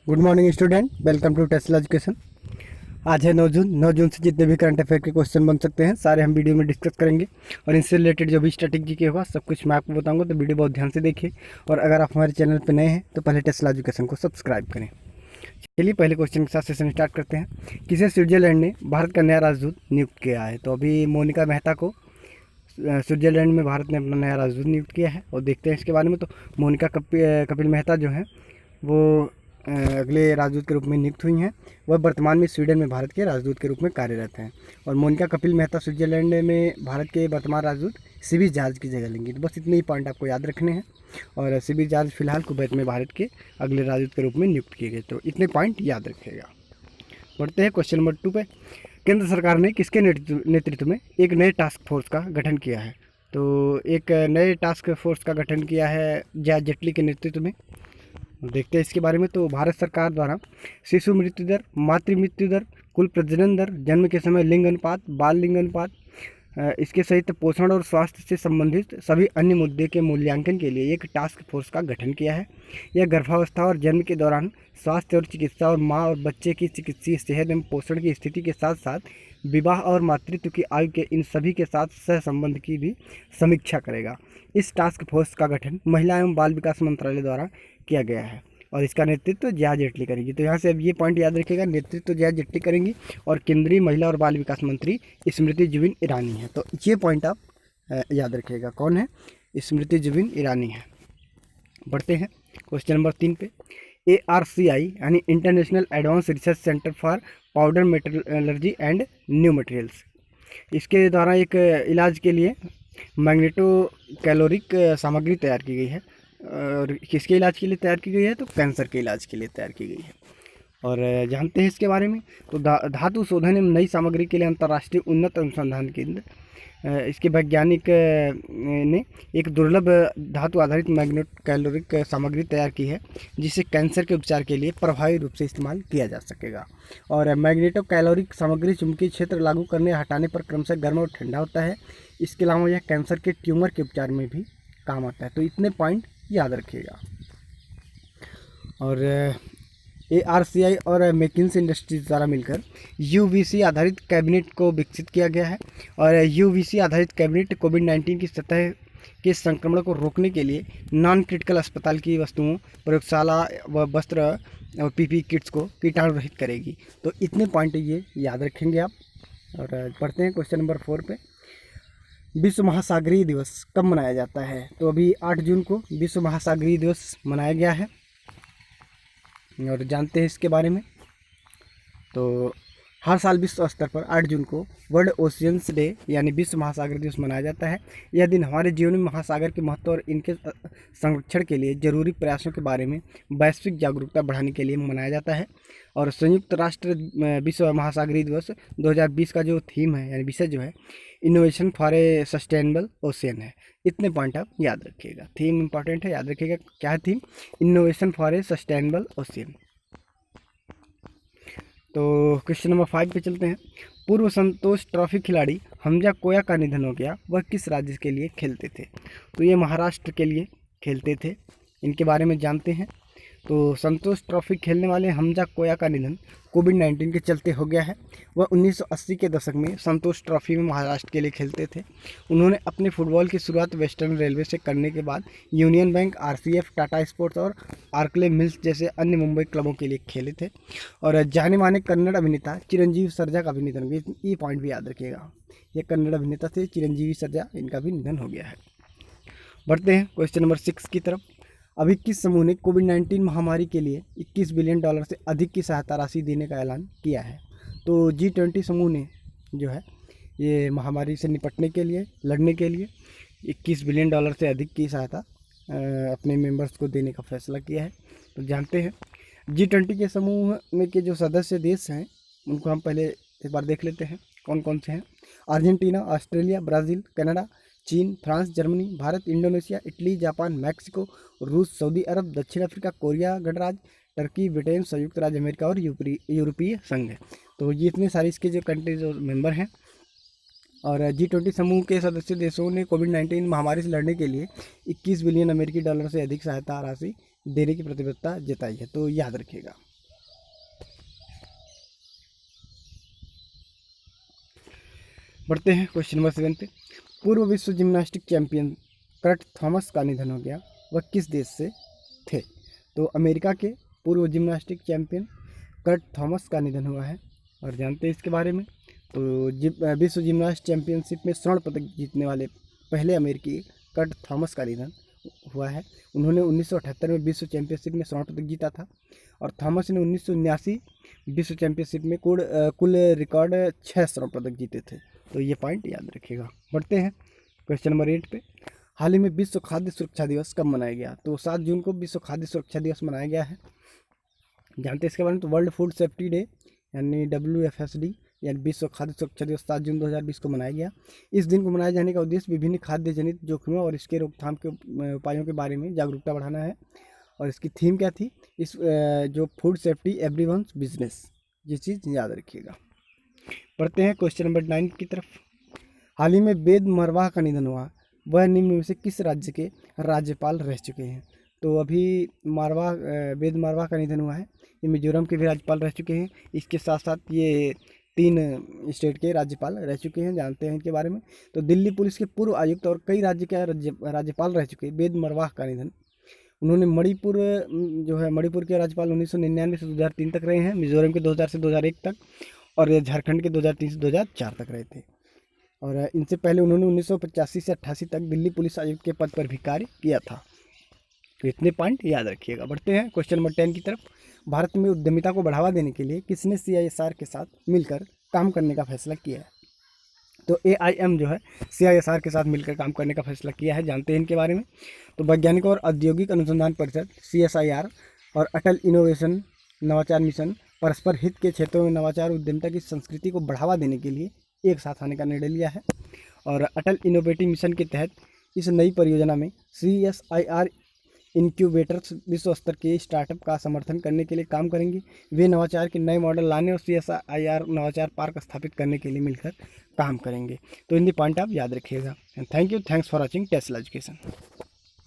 Good morning student, welcome to Tesla education. आज है 9 जून। 9 जून से जितने भी करंट अफेयर के क्वेश्चन बन सकते हैं सारे हम वीडियो में डिस्कस करेंगे और इनसे रिलेटेड जो भी स्ट्रैटेजी के होगा सब कुछ मैं आपको बताऊंगा, तो वीडियो बहुत ध्यान से देखिए। और अगर आप हमारे चैनल पर नए हैं तो पहले टेस्ला एजुकेशन को सब्सक्राइब करें। चलिए पहले क्वेश्चन के साथ सेशन स्टार्ट करते हैं। किसे स्विट्जरलैंड ने भारत का नया राजदूत नियुक्त किया है? तो अभी मोनिका मेहता को स्विट्जरलैंड में भारत ने अपना नया राजदूत नियुक्त किया है और देखते हैं इसके बारे में। तो मोनिका कपिल मेहता जो है वो अगले राजदूत के रूप में नियुक्त हुई हैं। वह वर्तमान में स्वीडन में भारत के राजदूत के रूप में कार्यरत हैं। और मोनिका कपिल मेहता स्विट्जरलैंड में भारत के वर्तमान राजदूत सिबी जॉर्ज की जगह लेंगी। तो बस इतने ही पॉइंट आपको याद रखने हैं। और सिबी जॉर्ज फिलहाल कुवैत में भारत के अगले राजदूत के रूप में नियुक्त किए गए। तो इतने पॉइंट याद रखिएगा। बढ़ते हैं क्वेश्चन नंबर 2 पे। केंद्र सरकार ने किसके नेतृत्व में एक नए टास्क फोर्स का गठन किया है? तो एक नए टास्क फोर्स का गठन किया है जया जेटली के नेतृत्व में। देखते हैं इसके बारे में। तो भारत सरकार द्वारा शिशु मृत्यु दर, मातृ मृत्यु दर, कुल प्रजनन दर, जन्म के समय लिंग अनुपात, बाल लिंग अनुपात, इसके सहित पोषण और स्वास्थ्य से संबंधित सभी अन्य मुद्दे के मूल्यांकन के लिए एक टास्क फोर्स का गठन किया है। यह गर्भावस्था और जन्म के दौरान स्वास्थ्य और चिकित्सा और माँ और बच्चे की चिकित्सीय सेहत एवं पोषण की स्थिति के साथ साथ विवाह और मातृत्व की आयु के इन सभी के साथ सहसंबंध की भी समीक्षा करेगा। इस टास्क फोर्स का गठन महिला एवं बाल विकास मंत्रालय द्वारा किया गया है और इसका नेतृत्व जया जेटली करेंगी। तो यहाँ से अब ये पॉइंट याद रखिएगा, नेतृत्व जया जेटली करेंगी और केंद्रीय महिला और बाल विकास मंत्री स्मृति जुबिन ईरानी है। तो ये पॉइंट आप याद रखिएगा, कौन है? स्मृति जुबिन ईरानी है। बढ़ते हैं क्वेश्चन नंबर 3 पे। ARCI यानी international advance research centre for powder metallurgy and new materials, इसके द्वारा एक इलाज के लिए मैग्नेटो कैलोरिक सामग्री तैयार की गई है। और किसके इलाज के लिए तैयार की गई है? तो कैंसर के इलाज के लिए तैयार की गई है। और जानते हैं इसके बारे में। तो धातु शोधन एवं नई सामग्री के लिए अंतर्राष्ट्रीय उन्नत अनुसंधान केंद्र, इसके वैज्ञानिक ने एक दुर्लभ धातु आधारित मैग्नेट कैलोरिक सामग्री तैयार की है जिसे कैंसर के उपचार के लिए प्रभावी रूप से इस्तेमाल किया जा सकेगा। और मैग्नेटो कैलोरिक सामग्री चुंबकीय क्षेत्र लागू करने या हटाने पर क्रमशः गर्म और ठंडा होता है। इसके अलावा यह कैंसर के ट्यूमर के उपचार में भी काम आता है। तो इतने पॉइंट याद रखिएगा। और ARCI और मैकिन्से इंडस्ट्रीज द्वारा मिलकर UVC आधारित कैबिनेट को विकसित किया गया है। और UVC आधारित कैबिनेट कोविड-19 की सतह के संक्रमण को रोकने के लिए नॉन क्रिटिकल अस्पताल की वस्तुओं, प्रयोगशाला व वस्त्र और PPE किट्स को कीटाणु रहित करेगी। तो इतने पॉइंट ये याद रखेंगे आप। और पढ़ते हैं क्वेश्चन नंबर 4 पे। विश्व महासागरीय दिवस कब मनाया जाता है? तो अभी 8 जून को विश्व महासागरीय दिवस मनाया गया है और जानते हैं इसके बारे में। तो हर साल विश्व स्तर पर 8 जून को वर्ल्ड ओशियंस डे यानी विश्व महासागर दिवस मनाया जाता है। यह दिन हमारे जीवन में महासागर के महत्व और इनके संरक्षण के लिए जरूरी प्रयासों के बारे में वैश्विक जागरूकता बढ़ाने के लिए मनाया जाता है। और संयुक्त राष्ट्र विश्व महासागरीय दिवस 2020 का जो थीम है यानी विषय जो है innovation for a sustainable ocean है। इतने पॉइंट आप याद रखिएगा, थीम इंपॉर्टेंट है, याद रखिएगा क्या है theme? Innovation for a sustainable ocean. तो क्वेश्चन नंबर 5 पे चलते हैं। पूर्व संतोष ट्रॉफी खिलाड़ी हमजा कोया का निधन हो गया, वह किस राज्य के लिए खेलते थे? तो ये महाराष्ट्र के लिए खेलते थे। इनके बारे में जानते हैं। तो संतोष ट्रॉफी खेलने वाले हमजा कोया का निधन कोविड-19 के चलते हो गया है। वह 1980 के दशक में संतोष ट्रॉफी में महाराष्ट्र के लिए खेलते थे। उन्होंने अपने फुटबॉल की शुरुआत वेस्टर्न रेलवे से करने के बाद union bank, RCF, Tata sports और आर्कले मिल्स जैसे अन्य मुंबई क्लबों के लिए खेले थे। और जाने माने कन्नड़ अभिनेता चिरंजीवी सर्जा का भी निधन हो गया। ये पॉइंट भी याद रखिएगा, ये कन्नड़ अभिनेता थे चिरंजीवी सर्जा, इनका भी निधन हो गया है। बढ़ते हैं क्वेश्चन नंबर 6 की तरफ। अभी किस समूह ने कोविड-19 महामारी के लिए $21 बिलियन से अधिक की सहायता राशि देने का ऐलान किया है? तो G20 समूह ने जो है ये महामारी से निपटने के लिए, लड़ने के लिए $21 बिलियन से अधिक की सहायता अपने मेंबर्स को देने का फैसला किया है। तो जानते हैं G20 के समूह में के जो सदस्य देश हैं उनको हम पहले एक बार देख लेते हैं कौन कौन से हैं। अर्जेंटीना, ऑस्ट्रेलिया, ब्राज़ील, कनाडा, चीन, France, Germany, Bharat, Indonesia, Italy, Japan, Mexico, रूस, सऊदी अरब, दक्षिण अफ्रीका, कोरिया गणराज्य, टर्की, ब्रिटेन, संयुक्त राज्य अमेरिका और यूरोपीय संघ है। तो ये इतने सारे इसके जो कंट्रीज और मेंबर हैं। और G20 समूह के सदस्य देशों ने कोविड-19 महामारी से लड़ने के लिए $21 बिलियन से अधिक सहायता राशि देने की प्रतिबद्धता जताई है। तो याद रखिएगा। बढ़ते हैं क्वेश्चन नंबर 7 पे। पूर्व विश्व जिम्नास्टिक चैंपियन कर्ट थॉमस का निधन हो गया, वह किस देश से थे? तो अमेरिका के पूर्व जिम्नास्टिक चैंपियन कर्ट थॉमस का निधन हुआ है और जानते हैं इसके बारे में। तो विश्व जिम्नास्ट चैंपियनशिप में स्वर्ण पदक जीतने वाले पहले अमेरिकी कर्ट थॉमस का निधन हुआ है। उन्होंने 1978 में विश्व चैंपियनशिप में स्वर्ण पदक जीता था और थॉमस ने 1979 विश्व चैंपियनशिप में कुल रिकॉर्ड 6 स्वर्ण पदक जीते थे। तो ये पॉइंट याद रखिएगा। बढ़ते हैं क्वेश्चन नंबर 8 पे। हाल ही में विश्व खाद्य सुरक्षा दिवस कब मनाया गया? तो 7 जून को विश्व खाद्य सुरक्षा दिवस मनाया गया है। जानते हैं इसके बारे में। तो वर्ल्ड फूड सेफ्टी डे यानी WFSD यानी विश्व खाद्य सुरक्षा दिवस 7 जून 2020 को मनाया गया। इस दिन को मनाए जाने का उद्देश्य विभिन्न खाद्य जनित जोखिमों और इसके रोकथाम के उपायों के बारे में जागरूकता बढ़ाना है। और इसकी थीम क्या थी? इस जो फूड सेफ्टी एवरीवन्स बिजनेस, ये चीज़ याद रखिएगा। पढ़ते हैं क्वेश्चन नंबर 9 की तरफ। हाल ही में वेद मरवाह का निधन हुआ, वह निम्न में से किस राज्य के राज्यपाल रह चुके हैं? तो अभी वेद मारवाह का निधन हुआ है। ये मिजोरम के भी राज्यपाल रह चुके हैं। इसके साथ साथ ये 3 स्टेट के राज्यपाल रह चुके हैं। जानते हैं इनके बारे में। तो दिल्ली पुलिस के पूर्व आयुक्त और कई राज्य के राज्यपाल रह चुके वेद मरवाह का निधन। उन्होंने मणिपुर के राज्यपाल 1999 से 2003 तक रहे हैं, मिजोरम के 2000 से 2001 तक और झारखंड के 2003 से 2004 तक रहे थे। और इनसे पहले उन्होंने 1985 से 88 तक दिल्ली पुलिस आयुक्त के पद पर भी कार्य किया था। तो इतने पॉइंट याद रखिएगा। बढ़ते हैं क्वेश्चन नंबर 10 की तरफ। भारत में उद्यमिता को बढ़ावा देने के लिए किसने CISR के साथ मिलकर काम करने का फैसला किया है? तो AIM जो है CISR के साथ मिलकर काम करने का फैसला किया है। जानते हैं इनके बारे में। तो वैज्ञानिक और औद्योगिक अनुसंधान परिषद CSIR और अटल इनोवेशन नवाचार मिशन परस्पर हित के क्षेत्रों में नवाचार उद्यमिता की संस्कृति को बढ़ावा देने के लिए एक साथ आने का निर्णय लिया है। और अटल इनोवेटिव मिशन के तहत इस नई परियोजना में CSIR इनक्यूबेटर्स विश्व स्तर के स्टार्टअप का समर्थन करने के लिए काम करेंगे। वे नवाचार के नए मॉडल लाने और CSIR नवाचार पार्क स्थापित करने के लिए मिलकर काम करेंगे। तो इन दी पॉइंट आप याद रखिएगा। Thank you, thanks for watching Tesla education.